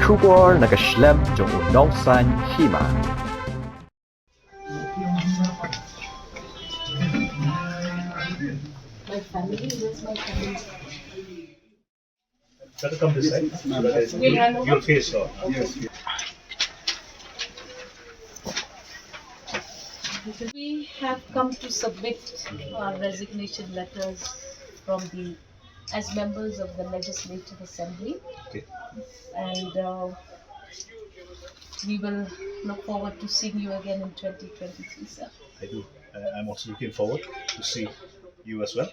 Kubor nakaslem jong unongsan hima. My family, where's my family? Better come this side. So that your face off. Yes. We have come to submit our resignation letters as members of the Legislative Assembly, Okay. and we will look forward to seeing you again in 2023, sir. I do. I'm also looking forward to see you as well.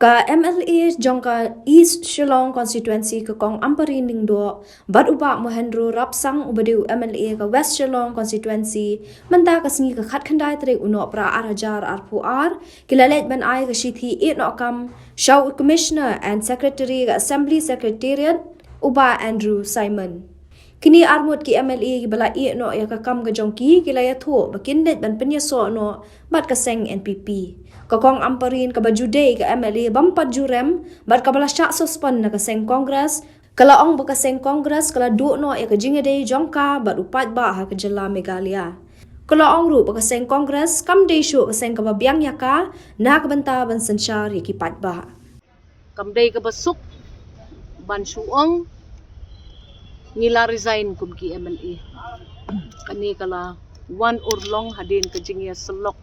Ka MLA jongka East Shillong constituency ka kong ampari ning do bat upa Mohendro Rapsang ubadiu MLA ka West Shillong constituency menta ka singi ka khat khandai tre uno pra arajar arpuar kilalet ban ai ka shithi it no kam show commissioner and secretary ka assembly secretariat uba Andrew Simon kini armut ki MLA ki bala i no ya ka kam ga jongki kilaya tho bakindet ban penyaso no bat ka seng NPP kakong amparin ka bajuday ka MLA bampat jurem bat ka bala syak suspend na ka seng kongres kala ong ba ka seng kongres kala du no ya ka jingede jongka bat upat ba ha ka jela Megalia kala ong ru ba ka seng kongres kam day shu ka seng ka babyang yaka na ka banta ban sanchar ya ki pat ba Kamday ka basuk, ban suong, ngila resign kum ki MLA. Kani kala one or long hadin ka jingya selok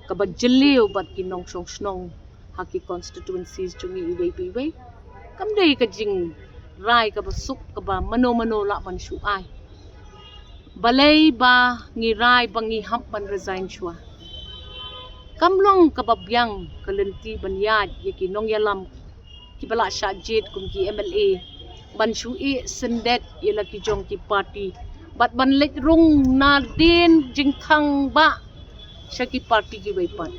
kabajeliw bat kinong snong haki constituencies jungi iway. Kamday ka jing rai ka basuk ka ba mano la man suay. Balay ba ngiray bangi hamp ban resign shwa. Kamlong kababyang kalenti banyad ya kinong yalam kibala syajid kum ki MLA ban shui sendet yala ki jong ki party bat ban let rung na din jingkang ba siya ki party ki waypan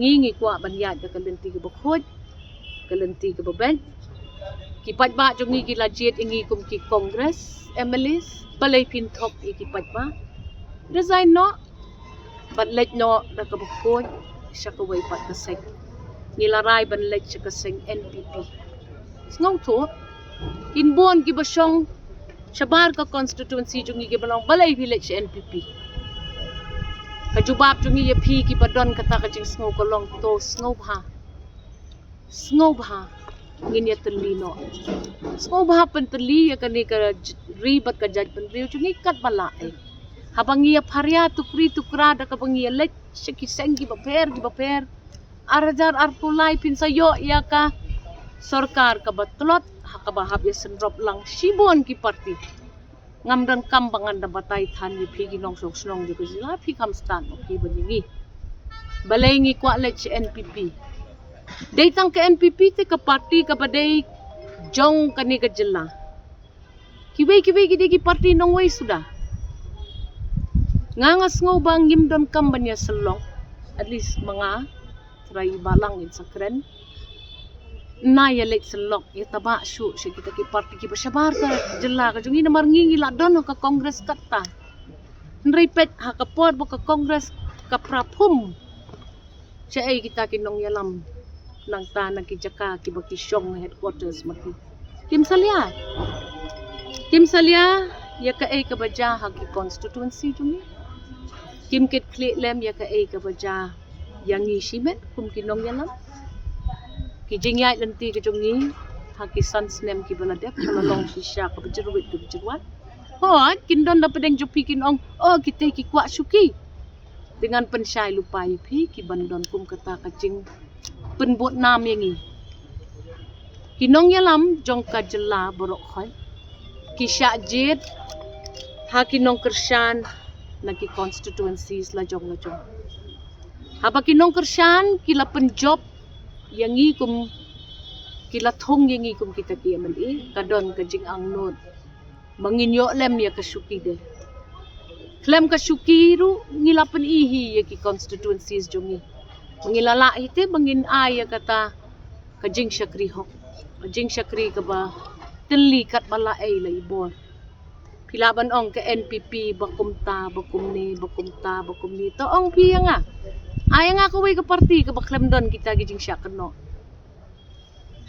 ngingi kwa banyad ka kalenti ka bakhod kalenti ka baben kipat ba jong ngi ki lajid ingi kum ki congress MLAs balay pintok ikipat ba resign no but let no nakabukod siya ka waypan ka seng nilaray ban let siya ka seng NPP ngong to kinbon ki basyong Shabar ka constituency jungi ki balong balay village NPP kajubab jungi ya phi ki badon kata ka jing sngo kolong to sngo bha ngin ya telino sngo bha pen teli ya kani ka ribat ka jaj pen riu jungi kat bala habang iya pharya tukra da ka bangi let shiki sengi baper arajar arpulai pin sayo ya ka sarkar ka batlot hakabahab ya sendrop lang sibon ki party ngamdan kambangan da batay than ni phigi nong snong juga sila phi kam stan okay bangi balay ngi kwa let si NPP datang ke NPP te ka party ka baday jong kani ka jilla kiway gidi ki party nong way sudah ngangas ngo bang gimdon kambanya selong at least mga try balang in sakren na ya lek selok ya taba syu si kita ki party ki basyabar ka jela ka jungi na marngi la don ka kongres kata nripet ha ka pod ka kongres ka prapum siya ay kita kinong yalam nang tanang ki jaka ki bakisyong headquarters maki Tim Salya ya ka ay ka baja ha ki constituency jungi Kim kit klit lem ya ka ay ka baja yang isimet kum kinong yalam kijingyay lanti ka jungi haki sans nem ki baladek halalong sisya ka bajruwit ka bajruat hot kindon na pedeng jupi kinong kita ki kwa suki dengan pensyai lupai pi ki bandon kum kata kacing penbot nam yangi kinong yalam jong ka jela borok khoy ki syajid haki nong kersyan na ki constituencies la jong haba kinong kersyan kila penjob yangi kum kila thong yangi kum kita ki MLA kadon ka jing ang nod manginyo lem ya kasuki de klem kasuki ru ngilapan ihi ya ki constituencies jungi mangilala ite bangin ay kata ka jing syakri hok jing syakri ka ba teli kat bala ay la ibor pilaban ong ka NPP bakumta bakumni to ong piya nga ay nga ko way ka party ka baklem don kita gijing siya kano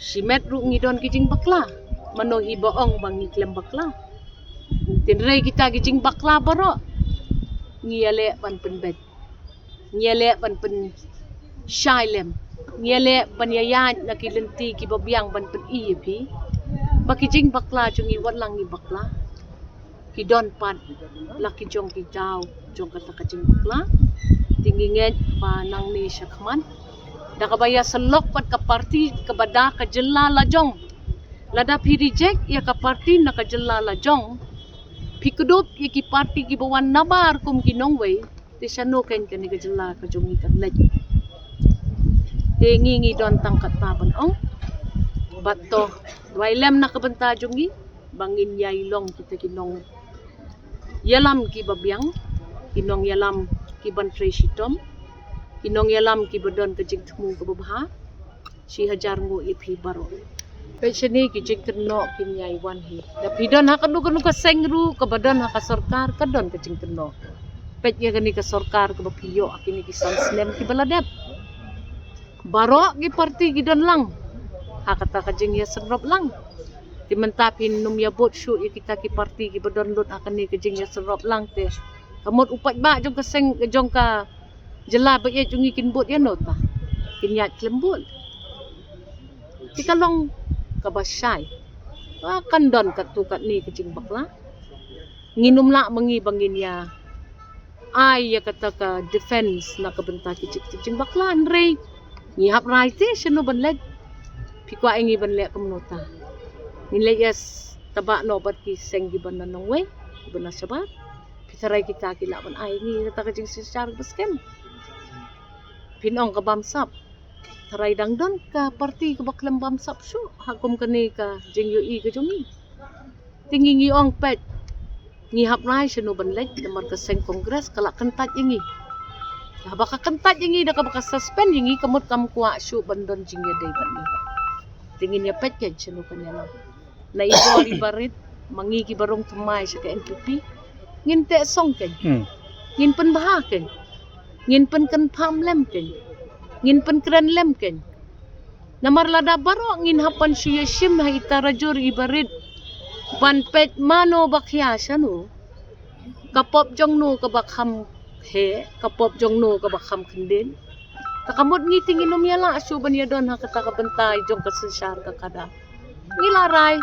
si met ru ngidon gijing bakla manohi baong bang iklem bakla. Tinray kita gijing bakla baro. Ngiyale pan penbet. Ngiyale pan pen shailem. Ngiyale pan yayan nakilenti kibabyang pan pen iyepi. Bakijing bakla jung iwan lang ni bakla. Kidon pan laki jong kidaw jong kata kajing bakla. Tinginget pa nang ni syakman. Nakabaya selok pat ka parti kabada ka jela lajong. Lada pi reject ya ka parti nakajela lajong. Pikudop ya ki parti ki bawan nabar kum kinongway. Ti sano ken ka ni kajela ka jong ikan lej. Tingingi don tangkat taban ong. Bato wailem nakabanta jongi bangin yailong kita kinong yalam ki babyang kinong yalam ki bantre sitom kinong yalam ki badon ka jing tmu ka babha si hajar ngo ipi baro pechani ki jing terno kinyai wan hi da pidon ha kanu kanu ka sengru ka badon ha ka sarkar ka don ka jing terno pet ya kani ka sarkar ka bapiyo akini ki sansnem ki baladep baro ki parti ki don lang ha kata ka jing ya serop lang timentapin num ya bot shu ya kita ki parti ki badon lut akan ni ka jing ya serop lang te kamot upat ba jong ka seng jong ka jela ba ye jong ikin bot ya nota kinyat lembut tikalong kabasay akan don katukat ni kecing bakla nginum la mengi bangin ya ay ya kata ka defense na kabenta kecing bakla andre ngihap right sino banleg pikwa ingi banle kamnota nilai yes taba no bat ki seng giban na nongwe giban na sabat pitaray kita kilaban ay ni kata kecing sisar baskem pinong ka bamsap taray dangdon ka parti ka baklam bamsap syu hakom kani ka jing yoi ka jongi tingingi ong pet ngihap rai sino banleg namar ka seng kongres kala kentat ingi ya baka kentat ingi da ka baka suspend ingi kamut kam kuwa syu bandon jing ya day ban ni tingin ya pet yan sino kanya lang na ibo ibarit mangi ki barong tumay sa ka NPP ngin te song ken ngin pen baha ken ngin pen kan pam lem ken ngin pen kren lem ken namar lada baro ngin hapan siya sim ha itarajur ibarit ban pet mano bakya sanu kapop jong no ka bakham he kapop jong no ka bakham kendin takamot ngiting inom yala asu ban ya don ha kata ka bentay jong ka sensar ka kada ngilaray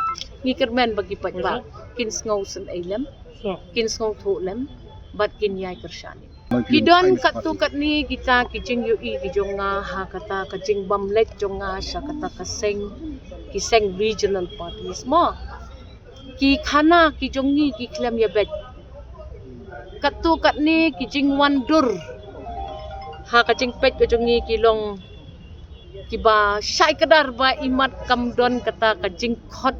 ngikirmen bagi patba kins ngau sen ailem kins ngau tholem bat kinyai kershani kidon katukat ni kita kijing yoi kijong nga ha kata kajing bamlek jong nga sa kata kaseng kiseng regional parties mo ki khana kijong ni ki klem ya bet katukat ni kijing wandur ha kajing pet kijong ni kilong kiba syai kadar ba imat kamdon kata kajing khot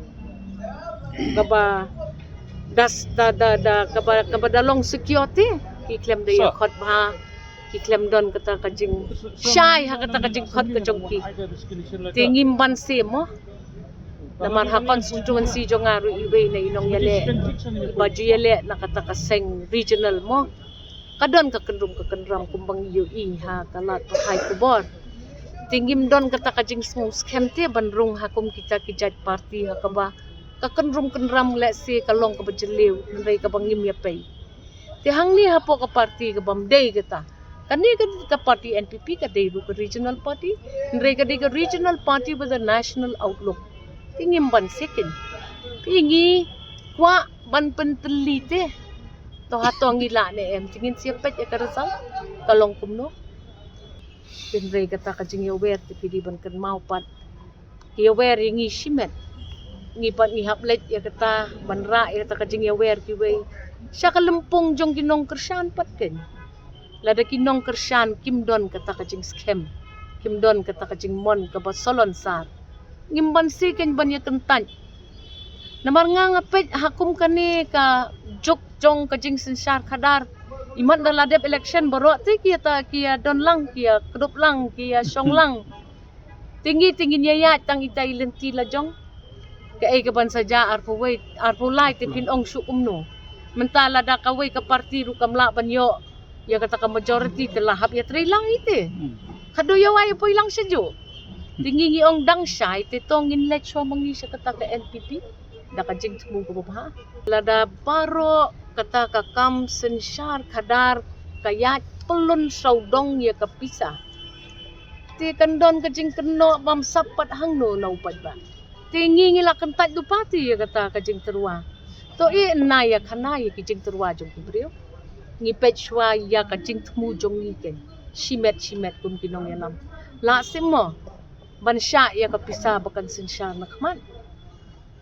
kaba das da kaba dalong security kiklem daya khot ba kiklem don kata kajing syai ha kata kajing khot ka jongki tingim ban se mo namar ha constituency jongaru iwe na inong yale baju yale na kata kaseng regional mo kadon ka kendram kumbang yui ha kalat hai kubor tingim don kata kajing small scam te bandrung hakum kita kijat parti ha kaba ka kendram let's say kalong ka bajelew ndai ka bangim ya pay ti hang ni hapo ka parti ka bamday kata kani ka parti NPP ka dei ka regional party ndai ka dei ka regional party with a national outlook tingim ban second pingi kwa ban penteli te to hatong ila ne em tingin siapet ya karasal kalong kumno pinre kata kajing yawer ti pili ban kan maupat yawer ingi shimet ngi pat ngi haplet ya kata banra ya kata kajing yawer ki we sya kalempung jong kinong kersan pat ken lada kinong kersan kimdon kata kajing scam kimdon kata kajing mon ka basolon sar ngimban si ken ban ya kentan namar nga ngapet hakum kani ka jok jong kajing sensar kadar imat daladep election baro ti kia don lang kia kedup lang kia song lang tinggi nyaya tang itai lenti la jong ka ai kaban saja arpo lai ti pinong sukum no mentala da ka ka parti ru kamla banyo ya kata ka majority kelahap ya tri lang ite kado ya wai po lang sejo tinggi ngiong dang syai ti tong in let so mangi sa kata ka NPP da kajing temu ko ba lada baro kata ka kam sensyar kadar kayat pelun saudong ya kapisa ti kandon kajing keno bam sapat hangno na upad ba ti ngingila kentat dupati ya kata kajing terua to na ya kana ya kajing terua jong kubrio ngipet shwa ya kajing temu jong ngiken shimet kum kinong yalam la simo bansya ya kapisa bakan sensyar nakman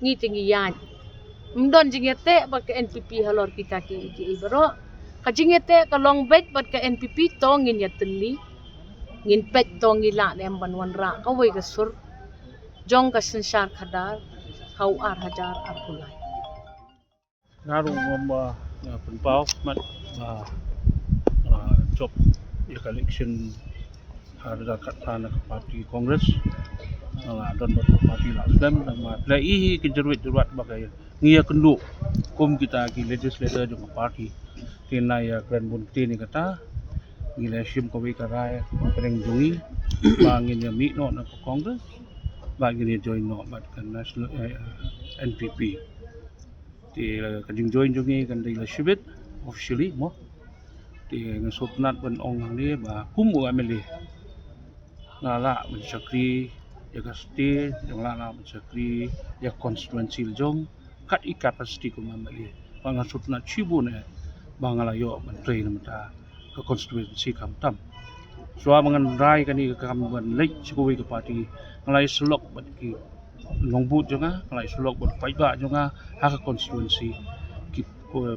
ngitingi yan mdon jingete bak NPP halor kita ki ibaro kajingete ka long bed bat ka NPP to ngin ya teli ngin pet to ngila nem banwan ra ka wei ka sur jong ka sensyar khadar kau ar hajar ar kulai Ngarung ngomba penpau mat job ya election harga kata nak parti Kongres dan parti Nasdem nama plai kejeruit bagai ngia kenduk kum kita ki legislator jong parti tina ya kren bun ni kata ngila sim ko karai pereng jungi bangin ya mi no nak Kongres bangin ya join no mat kan national NPP ti kajing join jungi kan dai la shibit officially mo ti ngasupnat ban ong ni ba kum u ameli lala mencakri ya kasti yang lala mencakri ya konstituensi jong kat ikapasiti ko mamali pangasut na tribune bangalayo menteri namata ke konstituensi kamtam so mangan rai kani ke kam ban lek sikui ke parti ngalai selok bat ki longbut jonga ngalai selok bat paiba jonga ha ke konstituensi ki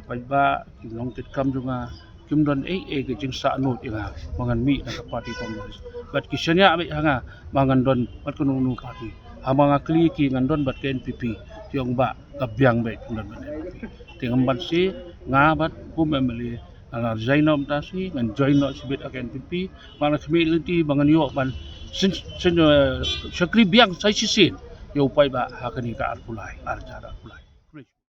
paiba ki longket kam jonga kimdon ke jing sa nut inga mangan mi na parti Kongres bat kisanya abe hanga mangan don bat kununu parti hamanga kli ki ngandon bat ke NPP tiong ba kabyang be kimdon bat NPP tingam ban si ngabat kum emeli ala zainom tasi ngan join no sibit ak NPP mana kemi lenti bangan yo ban sin syakri biang sai sisin yo pai ba hakani ka arpulai arjara pulai